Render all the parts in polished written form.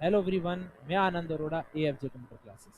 Hello everyone, मैं Anand Arora AFJ computer classes.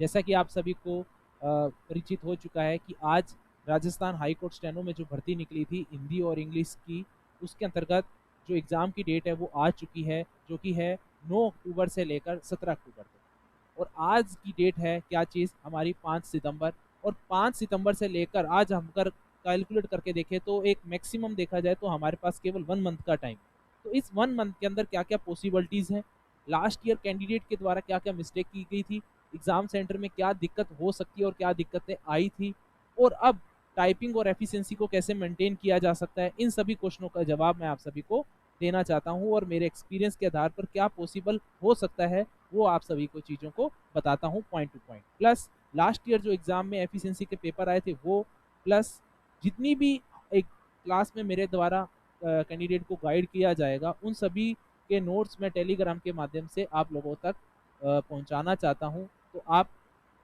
जैसा कि आप सभी को परिचित हो चुका है कि आज राजस्थान हाई कोर्ट स्टेनो में जो भर्ती निकली थी हिंदी और इंग्लिश की, उसके अंतर्गत जो एग्ज़ाम की डेट है वो आ चुकी है, जो कि है 9 अक्टूबर से लेकर 17 अक्टूबर तक। और आज की डेट है क्या चीज़ हमारी 5 सितंबर। और 5 सितंबर से लेकर आज हम कर कैलकुलेट करके देखें तो एक मैक्सिमम देखा जाए तो हमारे पास केवल 1 मंथ का टाइम। तो इस 1 मंथ के अंदर क्या क्या पॉसिबिलिटीज़ हैं, लास्ट ईयर कैंडिडेट के द्वारा क्या क्या मिस्टेक की गई थी, एग्ज़ाम सेंटर में क्या दिक्कत हो सकती है और क्या दिक्कतें आई थी, और अब टाइपिंग और एफिशिएंसी को कैसे मेंटेन किया जा सकता है, इन सभी क्वेश्चनों का जवाब मैं आप सभी को देना चाहता हूं। और मेरे एक्सपीरियंस के आधार पर क्या पॉसिबल हो सकता है वो आप सभी को चीज़ों को बताता हूं point two point. Plus last year जो एग्ज़ाम में एफिशिएंसी के पेपर आए थे वो, प्लस जितनी भी एक क्लास में मेरे द्वारा कैंडिडेट को गाइड किया जाएगा उन सभी के नोट्स मैं टेलीग्राम के माध्यम से आप लोगों तक पहुंचाना चाहता हूं। तो आप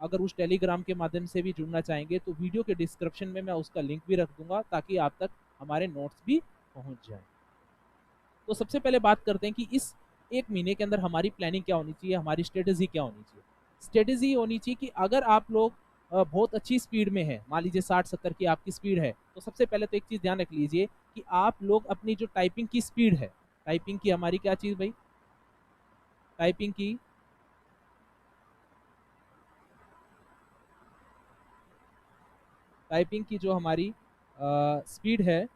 अगर उस टेलीग्राम के माध्यम से भी जुड़ना चाहेंगे तो वीडियो के डिस्क्रिप्शन में मैं उसका लिंक भी रख दूंगा ताकि आप तक हमारे नोट्स भी पहुंच जाएं। तो सबसे पहले बात करते हैं कि इस एक महीने के अंदर हमारी प्लानिंग क्या होनी चाहिए, हमारी स्ट्रेटेजी क्या होनी चाहिए। स्ट्रेटेजी होनी चाहिए कि अगर आप लोग बहुत अच्छी स्पीड में है, मान लीजिए 60-70 की आपकी स्पीड है, तो सबसे पहले तो एक चीज़ ध्यान रख लीजिए कि आप लोग अपनी जो टाइपिंग की स्पीड है, टाइपिंग की हमारी क्या चीज़ भाई, टाइपिंग की टाइपिंग की जो हमारी स्पीड है,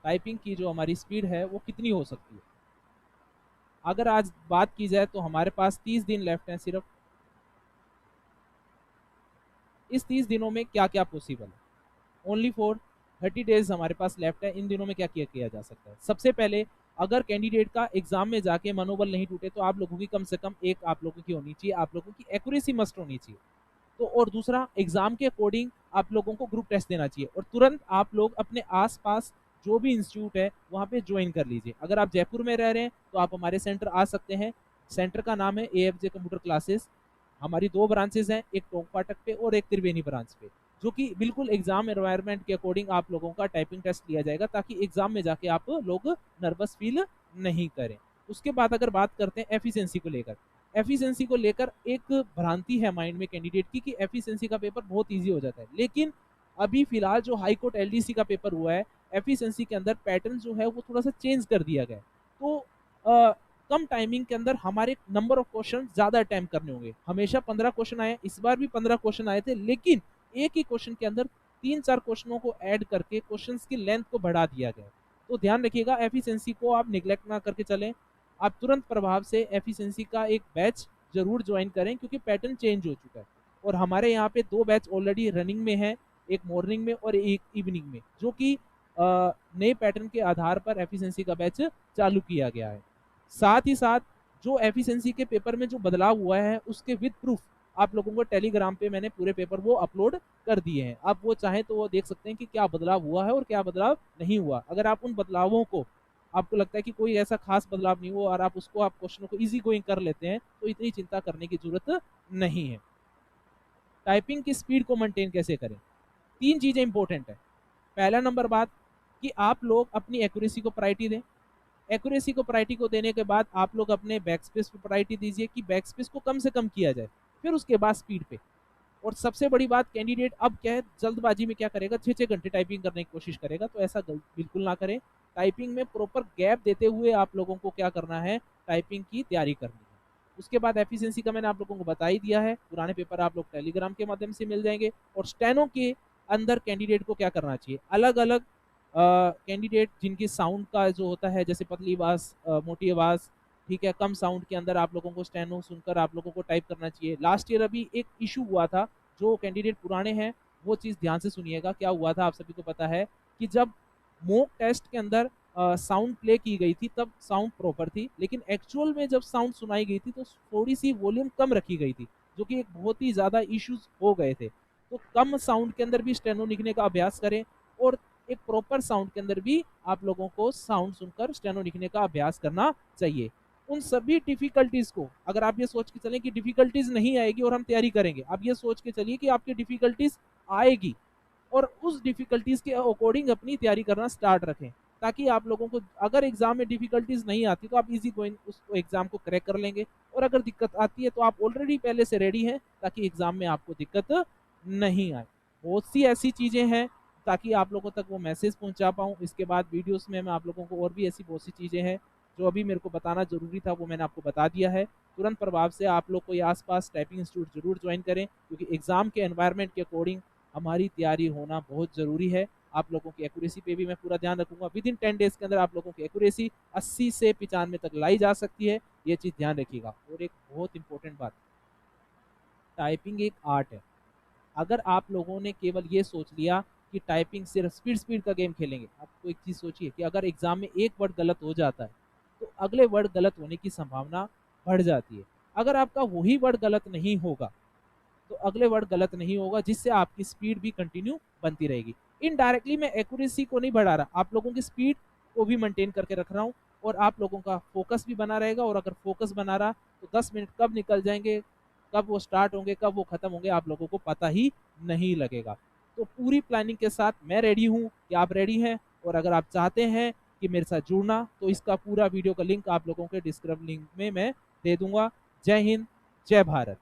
टाइपिंग की जो हमारी स्पीड है वो कितनी हो सकती है। अगर आज बात की जाए तो हमारे पास 30 दिन लेफ्ट हैं सिर्फ। इस 30 दिनों में क्या क्या पॉसिबल है, ओनली फॉर 30 डेज हमारे पास लेफ्ट है। इन दिनों में क्या किया किया जा सकता है, सबसे पहले अगर कैंडिडेट का एग्जाम में जाके मनोबल नहीं टूटे तो आप लोगों की कम से कम एक आप लोगों की होनी चाहिए, आप लोगों की एक्यूरेसी मस्ट होनी चाहिए। तो और दूसरा, एग्जाम के अकॉर्डिंग आप लोगों को ग्रुप टेस्ट देना चाहिए और तुरंत आप लोग अपने आसपास जो भी इंस्टीट्यूट है वहाँ पे ज्वाइन कर लीजिए। अगर आप जयपुर में रह रहे हैं तो आप हमारे सेंटर आ सकते हैं। सेंटर का नाम है AFJ कंप्यूटर क्लासेस। हमारी 2 ब्रांचेस हैं, एक टोंक फाटक पे और एक त्रिवेणी ब्रांच पे, जो कि बिल्कुल एग्जाम एनवायरनमेंट के अकॉर्डिंग आप लोगों का टाइपिंग टेस्ट लिया जाएगा ताकि एग्जाम में जाके आप लोग नर्वस फील नहीं करें। उसके बाद अगर बात करते हैं एफिशिएंसी को लेकर, एफिशिएंसी को लेकर एक भ्रांति है माइंड में कैंडिडेट की कि एफिशिएंसी का पेपर बहुत ईजी हो जाता है, लेकिन अभी फिलहाल जो हाई कोर्ट LDC का पेपर हुआ है, एफिशिएंसी के अंदर पैटर्न जो है वो थोड़ा सा चेंज कर दिया गया है। तो कम टाइमिंग के अंदर हमारे नंबर ऑफ क्वेश्चन ज़्यादा अटेम्प्ट करने होंगे। हमेशा 15 क्वेश्चन आए, इस बार भी 15 क्वेश्चन आए थे, लेकिन एक ही क्वेश्चन के अंदर 3-4 क्वेश्चनों को ऐड करके क्वेश्चंस की लेंथ को बढ़ा दिया गया। तो ध्यान रखिएगा, एफिशिएंसी को आप निगलेक्ट ना करके चलें। आप तुरंत प्रभाव से एफिशिएंसी का एक बैच ज़रूर ज्वाइन करें क्योंकि पैटर्न चेंज हो चुका है। और हमारे यहाँ पे 2 बैच ऑलरेडी रनिंग में है, एक मॉर्निंग में और एक इवनिंग में, जो कि नए पैटर्न के आधार पर एफिशिएंसी का बैच चालू किया गया है। साथ ही साथ जो एफिशिएंसी के पेपर में जो बदलाव हुआ है उसके विद प्रूफ आप लोगों को टेलीग्राम पे मैंने पूरे पेपर वो अपलोड कर दिए हैं। आप वो चाहें तो वो देख सकते हैं कि क्या बदलाव हुआ है और क्या बदलाव नहीं हुआ। अगर आप उन बदलावों को, आपको लगता है कि कोई ऐसा खास बदलाव नहीं हुआ और आप उसको, आप क्वेश्चनों को इजी गोइंग कर लेते हैं, तो इतनी चिंता करने की जरूरत नहीं है। टाइपिंग की स्पीड को मेंटेन कैसे करें, 3 चीज़ें इंपॉर्टेंट है। पहला नंबर बात कि आप लोग अपनी एक्यूरेसी को प्रायोरिटी दें। एक्यूरेसी को प्रायोरिटी को देने के बाद आप लोग अपने बैक स्पेस पे प्रायोरिटी दीजिए कि बैक स्पेस को कम से कम किया जाए, फिर उसके बाद स्पीड पे। और सबसे बड़ी बात, कैंडिडेट अब क्या है, जल्दबाजी में क्या करेगा, 6-6 घंटे टाइपिंग करने की कोशिश करेगा, तो ऐसा बिल्कुल ना करें। टाइपिंग में प्रॉपर गैप देते हुए आप लोगों को क्या करना है, टाइपिंग की तैयारी करनी है। उसके बाद एफिशिएंसी का मैंने आप लोगों को बता ही दिया है, पुराने पेपर आप लोग टेलीग्राम के माध्यम से मिल जाएंगे। और स्टेनो के अंदर कैंडिडेट को क्या करना चाहिए, अलग अलग कैंडिडेट जिनकी साउंड का जो होता है, जैसे पतली आवाज़, मोटी आवाज़, ठीक है, कम साउंड के अंदर आप लोगों को स्टेनो सुनकर आप लोगों को टाइप करना चाहिए। लास्ट ईयर अभी एक इशू हुआ था, जो कैंडिडेट पुराने हैं वो चीज़ ध्यान से सुनिएगा। क्या हुआ था आप सभी को पता है कि जब मॉक टेस्ट के अंदर साउंड प्ले की गई थी तब साउंड प्रॉपर थी, लेकिन एक्चुअल में जब साउंड सुनाई गई थी तो थोड़ी सी वॉल्यूम कम रखी गई थी, जो कि एक बहुत ही ज़्यादा इश्यूज हो गए थे। तो कम साउंड के अंदर भी स्टेनो लिखने का अभ्यास करें और एक प्रॉपर साउंड के अंदर भी आप लोगों को साउंड सुनकर स्टेनो लिखने का अभ्यास करना चाहिए। उन सभी डिफिकल्टीज को, अगर आप ये सोच के चलें कि डिफिकल्टीज नहीं आएगी और हम तैयारी करेंगे, आप ये सोच के चलिए कि आपकी डिफिकल्टीज आएगी, और उस डिफ़िकल्टीज़ के अकॉर्डिंग अपनी तैयारी करना स्टार्ट रखें, ताकि आप लोगों को अगर एग्ज़ाम में डिफ़िकल्टीज़ नहीं आती तो आप ईज़ी गोइंग उस एग्ज़ाम को क्रैक कर लेंगे, और अगर दिक्कत आती है तो आप ऑलरेडी पहले से रेडी हैं ताकि एग्ज़ाम में आपको दिक्कत नहीं आए। बहुत सी ऐसी चीज़ें हैं ताकि आप लोगों तक वो मैसेज पहुँचा पाऊँ। इसके बाद वीडियोज़ में मैं आप लोगों को और भी ऐसी बहुत सी चीज़ें हैं जो अभी मेरे को बताना ज़रूरी था, वो मैंने आपको बता दिया है। तुरंत प्रभाव से आप लोग कोई आस-पास टाइपिंग इंस्टीट्यूट ज़रूर जॉइन करें, क्योंकि एग्ज़ाम के एनवायरनमेंट के अकॉर्डिंग हमारी तैयारी होना बहुत ज़रूरी है। आप लोगों की एक्यूरेसी पे भी मैं पूरा ध्यान रखूँगा। विदिन 10 डेज़ के अंदर आप लोगों की एक्यूरेसी 80 से 95 तक लाई जा सकती है, ये चीज़ ध्यान रखिएगा। और एक बहुत इम्पोर्टेंट बात, टाइपिंग एक आर्ट है। अगर आप लोगों ने केवल ये सोच लिया कि टाइपिंग सिर्फ स्पीड का गेम खेलेंगे, आपको एक चीज़ सोचिए कि अगर एग्ज़ाम में एक वर्ड गलत हो जाता है, तो अगले वर्ड गलत होने की संभावना बढ़ जाती है। अगर आपका वही वर्ड गलत नहीं होगा, तो अगले वर्ड गलत नहीं होगा, जिससे आपकी स्पीड भी कंटिन्यू बनती रहेगी। इनडायरेक्टली मैं एक्यूरेसी को नहीं बढ़ा रहा, आप लोगों की स्पीड को भी मेंटेन करके रख रहा हूँ, और आप लोगों का फोकस भी बना रहेगा। और अगर फोकस बना रहा तो 10 मिनट कब निकल जाएँगे, कब वो स्टार्ट होंगे, कब वो खत्म होंगे, आप लोगों को पता ही नहीं लगेगा। तो पूरी प्लानिंग के साथ मैं रेडी हूँ, क्या आप रेडी हैं? और अगर आप चाहते हैं कि मेरे साथ जुड़ना, तो इसका पूरा वीडियो का लिंक आप लोगों के डिस्क्रिप्शन लिंक में मैं दे दूँगा। जय हिंद, जय भारत।